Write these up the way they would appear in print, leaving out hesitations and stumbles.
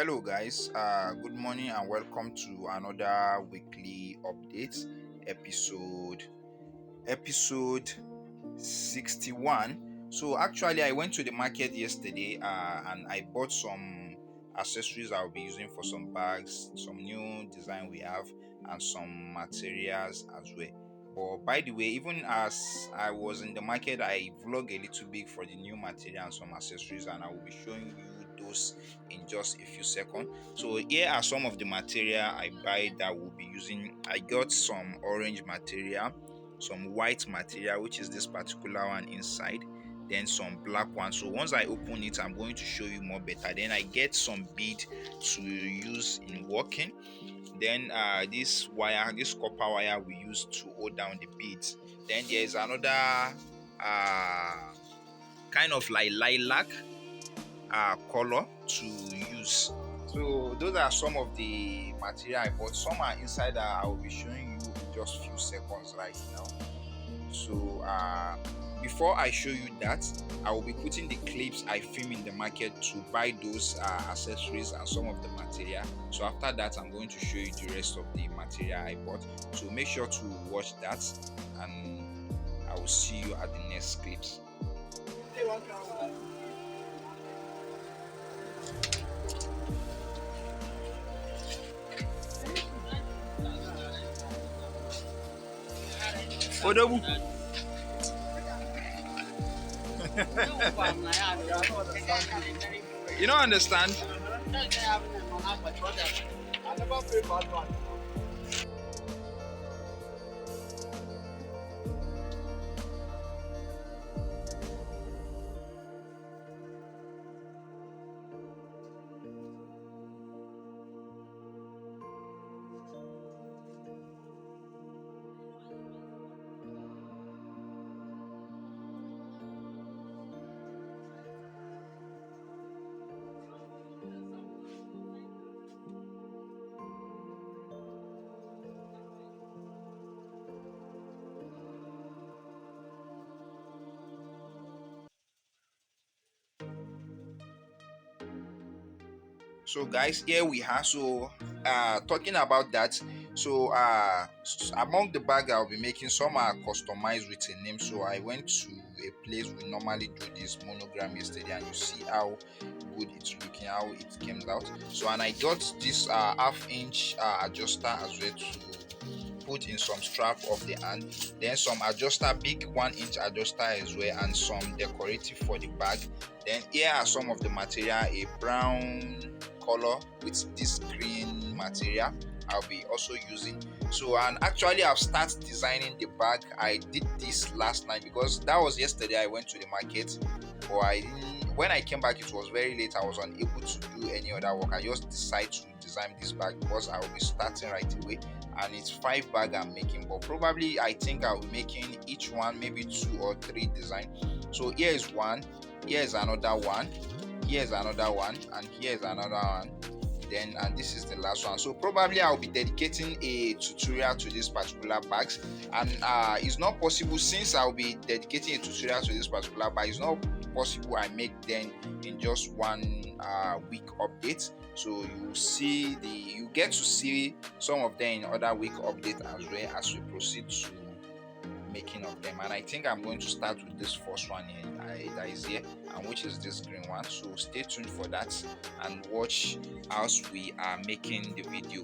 Hello guys, good morning and welcome to another weekly update episode 61. So actually I went to the market yesterday and I bought some accessories I'll be using for some bags, some new design we have, and some materials as well. But by the way, even as I was in the market, I vlog a little bit for the new material and some accessories, and I will be showing you those in just a few seconds. So here are some of the material I buy that we'll be using. I got some orange material, some white material, which is this particular one inside, then some black one. So once I open it, I'm going to show you more better. Then I get some bead to use in working. Then this copper wire we use to hold down the beads. Then there is another kind of like lilac color to use. So those are some of the material I bought. Some are inside that I will be showing you in just few seconds right now. So before I show you that, I will be putting the clips I film in the market to buy those accessories and some of the material. So after that, I'm going to show you the rest of the material I bought. So make sure to watch that, and I will see you at the next clips. Odobu. You don't understand? So guys, here we are. So talking about that, so among the bag I'll be making, some are customized with a name. So I went to a place we normally do this monogram yesterday, and you see how good it's looking, how it came out. So and I got this half-inch adjuster as well to put in some strap of the hand, then some adjuster, big 1-inch adjuster as well, and some decorative for the bag. Then here are some of the material: a brown color with this green material I'll be also using. So and actually I've started designing the bag. I did this last night because that was yesterday. I went to the market, but I didn't, when I came back it was very late. I was unable to do any other work. I just decided to design this bag because I will be starting right away, and it's 5 bags I'm making, but probably I think I'll be making each one maybe 2 or 3 designs. So here is one, here is another one, here's another one, and here's another one, then and this is the last one. So probably I'll be dedicating a tutorial to this particular bags, and it's not possible, since I'll be dedicating a tutorial to this particular bag, it's not possible I make them in just 1 week update. So you get to see some of them in other week update as well as we proceed to making of them. And I think I'm going to start with this first one here that is here, and which is this green one. So stay tuned for that and watch as we are making the video.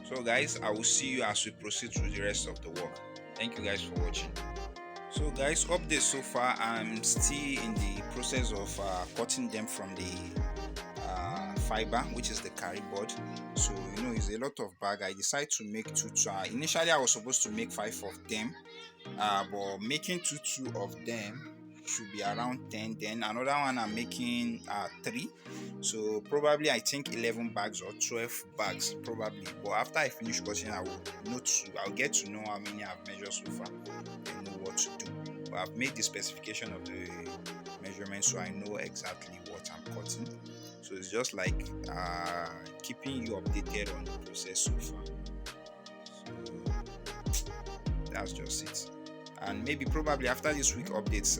So guys, I will see you as we proceed through the rest of the work. Thank you guys for watching. So guys, update so far, I'm still in the process of cutting them from the fiber, which is the carry board. So it's a lot of bag. I decided to make two. Initially I was supposed to make 5 of them, but making two of them should be around 10. Then another one I'm making 3, so probably I think 11 bags or 12 bags probably. But after I finish cutting, I'll get to know how many I've measured so far and know what to do. But I've made the specification of the measurement, so I know exactly what I'm cutting. So it's just like keeping you updated on the process so far. So that's just it. And maybe probably after this week updates,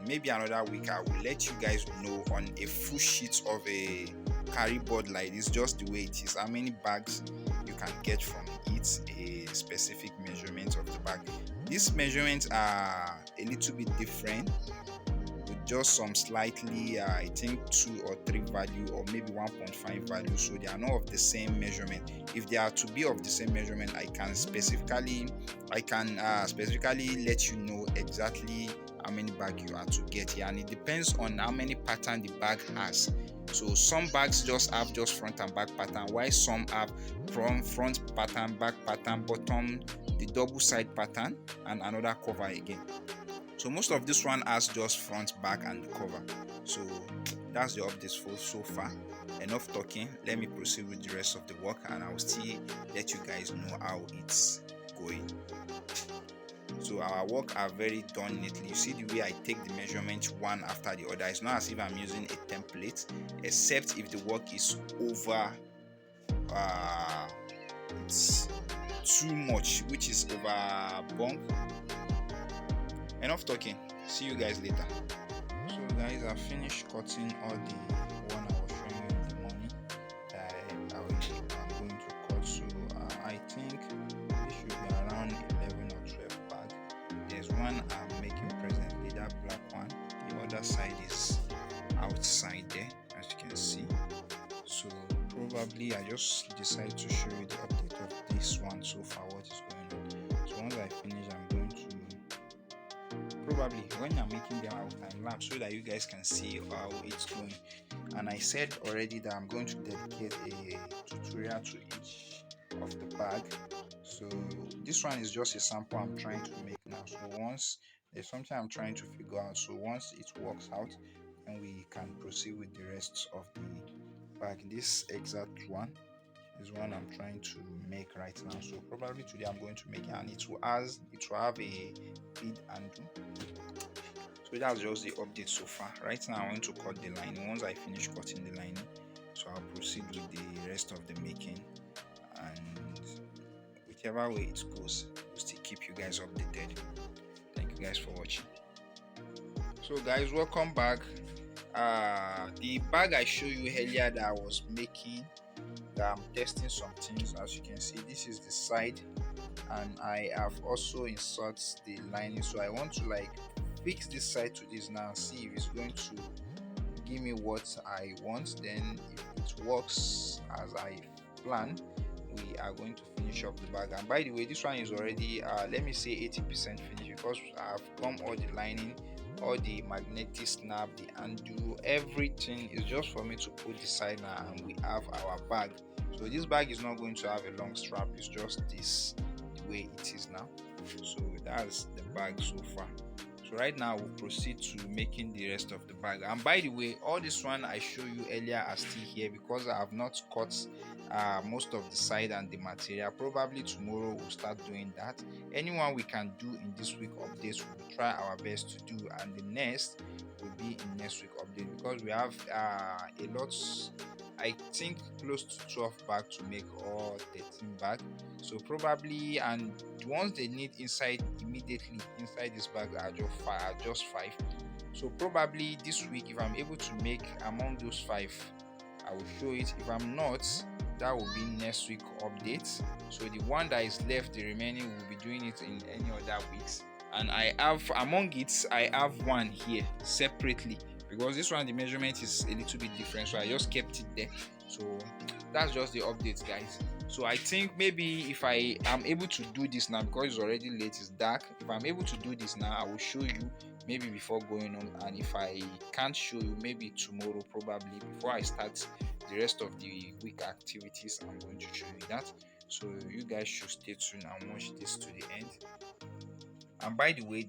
maybe another week, I will let you guys know on a full sheet of a carry board like this, just the way it is, how many bags you can get from it, a specific measurement of the bag. These measurements are a little bit different, with just some slightly I think 2 or 3 value, or maybe 1.5 value, so they are not of the same measurement. If they are to be of the same measurement, I can specifically let you know exactly how many bag you are to get here, and it depends on how many pattern the bag has. So some bags just have just front and back pattern, while some have front pattern, back pattern, bottom, the double side pattern, and another cover again. So most of this one has just front, back, and the cover. So that's the updates for so far. Enough talking, let me proceed with the rest of the work, and I will still let you guys know how it's going. So our work are very done neatly. You see the way I take the measurement one after the other. It's not as if I'm using a template, except if the work is over it's too much, which is over bunk. Enough talking, see you guys later. So guys, I finished cutting all the one I was showing you in the morning that I'm going to cut. So I think it should be around 11 or 12 bag. There's one I'm making presently, that black one. The other side is outside there, as you can see. So probably I just decided to show you the update of this one so far, what is going on. So once I finish, I'm going to probably, when I'm making them, I will time lapse so that you guys can see how it's going. And I said already that I'm going to dedicate a tutorial to each of the bag. So this one is just a sample I'm trying to make now. So once there's something I'm trying to figure out, so once it works out, then we can proceed with the rest of the bag. This exact one is one I'm trying to make right now. So probably today I'm going to make it, and it will have a bead handle. So that's just the update so far. Right now I want to cut the lining. Once I finish cutting the lining, so I'll proceed with the rest of the making, and whichever way it goes, we'll still keep you guys updated. Thank you guys for watching. So guys, welcome back. The bag I showed you earlier that I was making, that I'm testing some things, as you can see, this is the side, and I have also inserted the lining. So I want to like fix this side to this now, see if it's going to give me what I want. Then if it works as I planned, we are going to finish up the bag. And by the way, this one is already let me say 80% finished, because I've gum all the lining, all the magnetic snap, the undo, everything is just for me to put the side now, and we have our bag. So this bag is not going to have a long strap, it's just this the way it is now. So that's the bag so far. So right now we'll proceed to making the rest of the bag. And by the way, all this one I showed you earlier are still here, because I have not cut most of the side and the material. Probably tomorrow we'll start doing that. Anyone we can do in this week updates, we'll try our best to do, and the next will be in next week update, because we have a lot, I think close to 12 bags to make, or 13 bags. So probably, and the ones they need inside immediately inside this bag are just 5. So probably this week, if I'm able to make among those 5, I will show it. If I'm not, that will be next week update. So the one that is left, the remaining, will be doing it in any other weeks. And I have among it, I have one here separately, because this one the measurement is a little bit different, so I just kept it there. So that's just the updates, guys. So I think maybe if I am able to do this now, because it's already late, it's dark, if I'm able to do this now, I will show you maybe before going home. And if I can't show you, maybe tomorrow, probably before I start the rest of the week activities, I'm going to show you that. So you guys should stay tuned and watch this to the end. And by the way,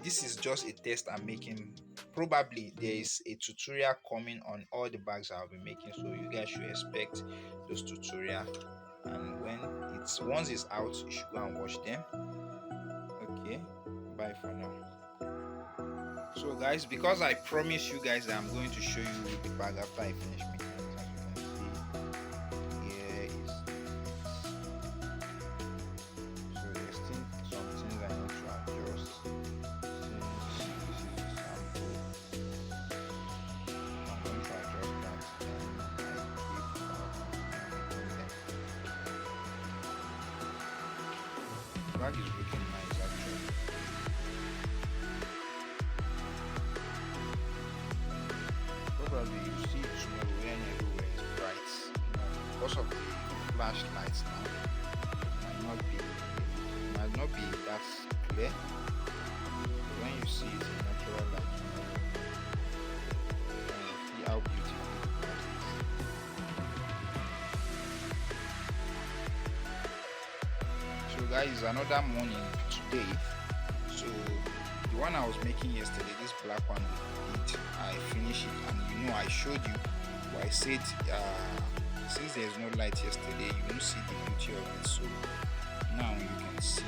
this is just a test I'm making. Probably there is a tutorial coming on all the bags I'll be making, so you guys should expect those tutorial. And once it's out, you should go and watch them. Okay, bye for now. So guys, because I promised you guys that I'm going to show you the bag after I finish making it, as you can see, here is. So there's still some things I need to adjust. bag is looking nice actually. Probably you see it tomorrow when everywhere is bright. Because of the flashlights now, it might not be that clear. But when you see it in natural light, you see how beautiful that is. So guys, another morning today. So the one I was making yesterday, this black one with it, I finished it, and I showed you, but I said since there's no light yesterday, you won't see the beauty of it. So now you can see.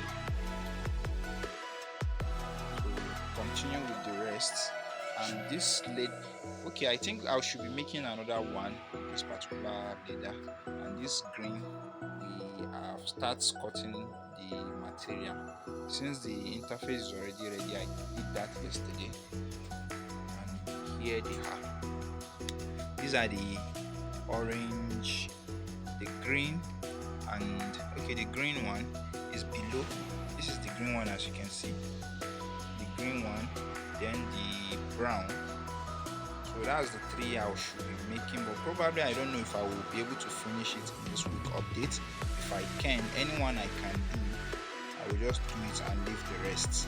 So continue with the rest. And this led, okay, I think I should be making another one with this particular leather. And this green, we have started cutting the material. Since the interface is already ready, I did that yesterday. And here they are. These are the orange, the green, and okay, the green one is below. This is the green one, as you can see. The green one, then the brown. So that's the three I should be making, but probably I don't know if I will be able to finish it in this week update. If I can, anyone I can do, I will just do it and leave the rest.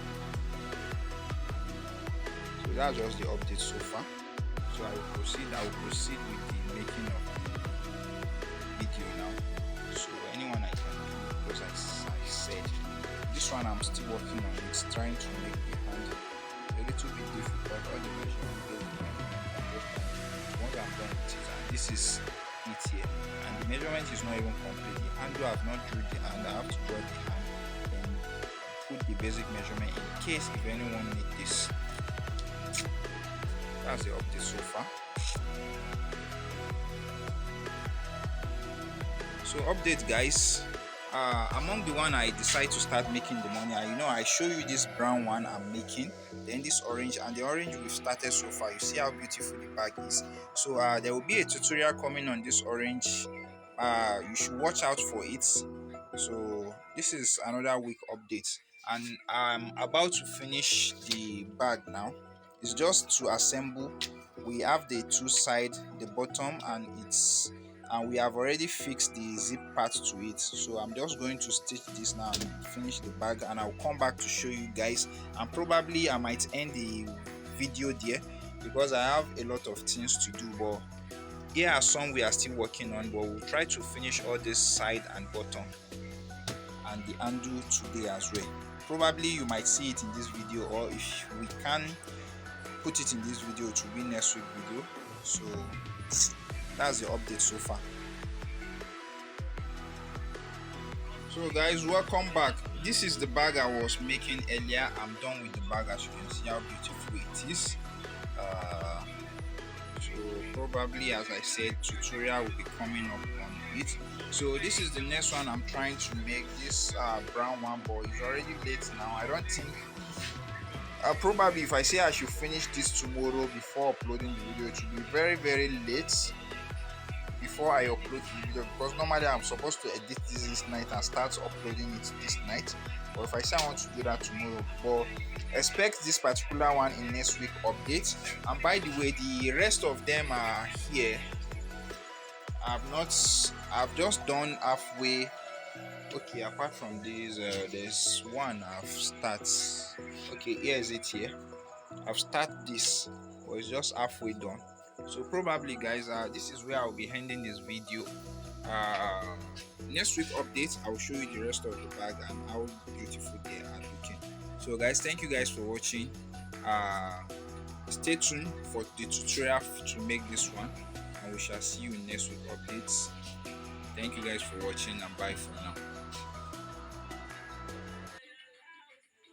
So that's just the update so far. So I will proceed with the making of the video now. So anyone I can do, because I said this one I'm still working on. It's trying to make the hand a little bit difficult. All the measurement once I'm done with it, and this is it here, and the measurement is not even complete. The handle, I have not drew the hand. I have to draw the hand, then put the basic measurement in case if anyone need this. That's the update so far. So update guys, among the one I decide to start making the money, I show you this brown one I'm making, then this orange, and the orange we've started so far. You see how beautiful the bag is. So there will be a tutorial coming on this orange. You should watch out for it. So this is another week update, and I'm about to finish the bag now. It's just to assemble. We have the two sides, the bottom, and we have already fixed the zip part to it. So I'm just going to stitch this now and finish the bag, and I'll come back to show you guys, and probably I might end the video there because I have a lot of things to do. But here are some we are still working on, but we'll try to finish all this side and bottom and the handle today as well. Probably you might see it in this video, or if we can put it in this video, it will be next week video. So that's the update so far. So guys, welcome back. This is the bag I was making earlier. I'm done with the bag. As you can see how beautiful it is. So probably, as I said, tutorial will be coming up on it. So this is the next one I'm trying to make, this brown one, but it's already late now. I don't think probably if I say I should finish this tomorrow before uploading the video, it will be very, very late before I upload the video, because normally I'm supposed to edit this night and start uploading it this night. But if I say I want to do that tomorrow, but expect this particular one in next week update. And by the way, the rest of them are here. I've just done halfway. Okay, apart from this, there's one I've started. Okay, here is it here. I've started this, but it's just halfway done. So probably guys, this is where I'll be ending this video. Next week update, I'll show you the rest of the bag and how beautiful they are looking. So guys, thank you guys for watching. Stay tuned for the tutorial to make this one, and we shall see you in next week updates. Thank you guys for watching, and bye for now.